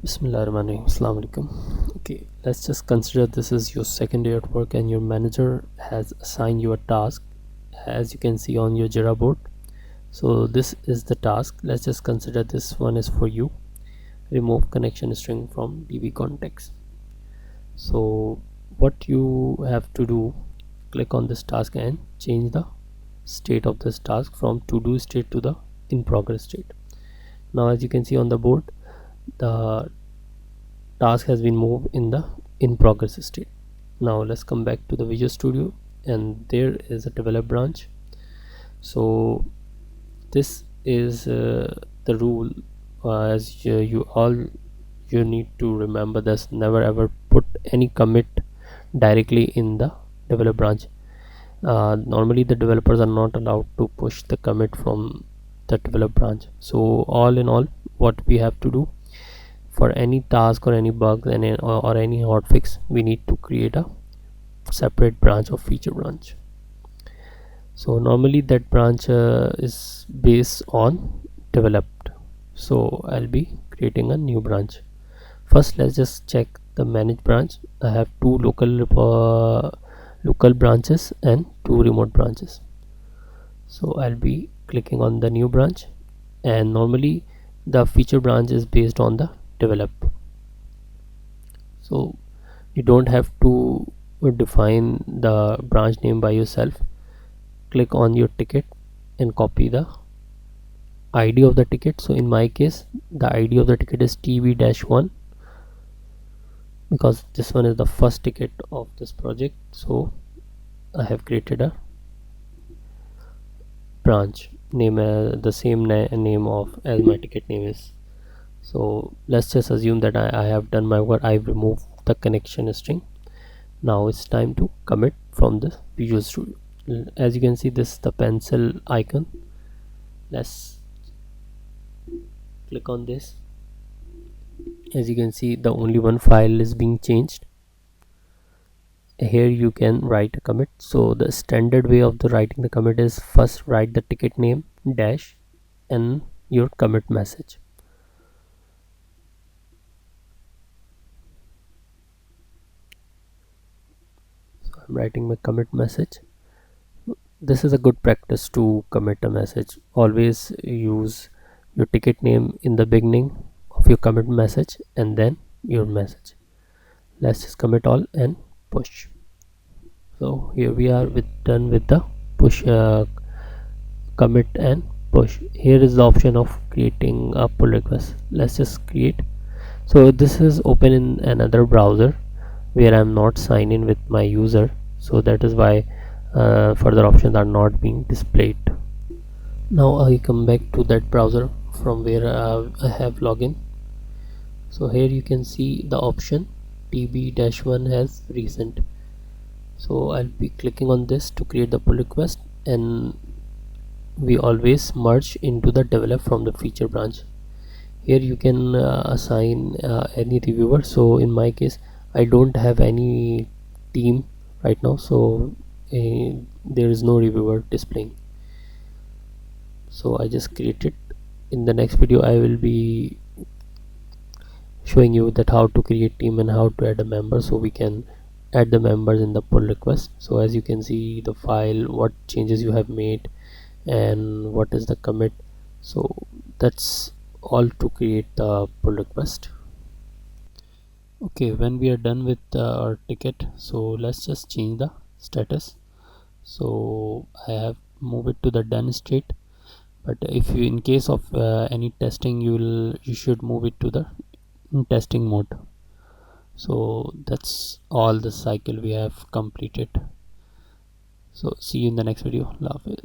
Bismillahirrahmanirrahim. Assalamu alaikum. Okay, let's just consider this is your second day at work and your manager has assigned you a task, as you can see on your Jira board. So this is the task. Let's just consider this one is for you. Remove connection string from DB context. So what you have to do, click on this task and change the state of this task from to do state to the in progress state. Now as you can see on the board, the task has been moved in the in progress state. Now let's come back to the Visual Studio, and there is a develop branch. So this is the rule, as you need to remember this: never ever put any commit directly in the develop branch. Normally the developers are not allowed to push the commit from the develop branch. So all in all, what we have to do for any task or any bug or any hotfix, we need to create a separate branch of feature branch. So normally that branch is based on developed. So I'll be creating a new branch. First let's just check the manage branch. I have two local branches and two remote branches. So I'll be clicking on the new branch, and normally the feature branch is based on the develop. So you don't have to define the branch name by yourself. Click on your ticket and copy the ID of the ticket. So in my case the ID of the ticket is TB-1, because this one is the first ticket of this project. So I have created a branch name, the same name of as my ticket name is. So let's just assume that I have done my work. I've removed the connection string. Now it's time to commit from the Visual Studio. As you can see, this is the pencil icon. Let's click on this. As you can see, the only one file is being changed. Here you can write a commit. So the standard way of the writing the commit is first write the ticket name dash and your commit message. So I'm writing my commit message. This is a good practice to commit a message. Always use your ticket name in the beginning of your commit message and then your message. Let's just commit all and push. So here we are done with the push, commit and push. Here is the option of creating a pull request. Let's just create. So this is open in another browser where I'm not signed in with my user, so that is why further options are not being displayed. Now I come back to that browser from where I have login. So here you can see the option TB-1 has recent. So I'll be clicking on this to create the pull request, and we always merge into the develop from the feature branch. Here you can assign any reviewer. So in my case I don't have any team right now, so there is no reviewer displaying. So I just created. In the next video I will be showing you that how to create team and how to add a member, so we can add the members in the pull request. So as you can see the file, what changes you have made and what is the commit. So that's all to create the pull request. Okay, when we are done with our ticket, so let's just change the status. So I have moved it to the done state, but if you in case of any testing, you should move it to the testing mode. So that's all the cycle we have completed. So see you in the next video. Love it.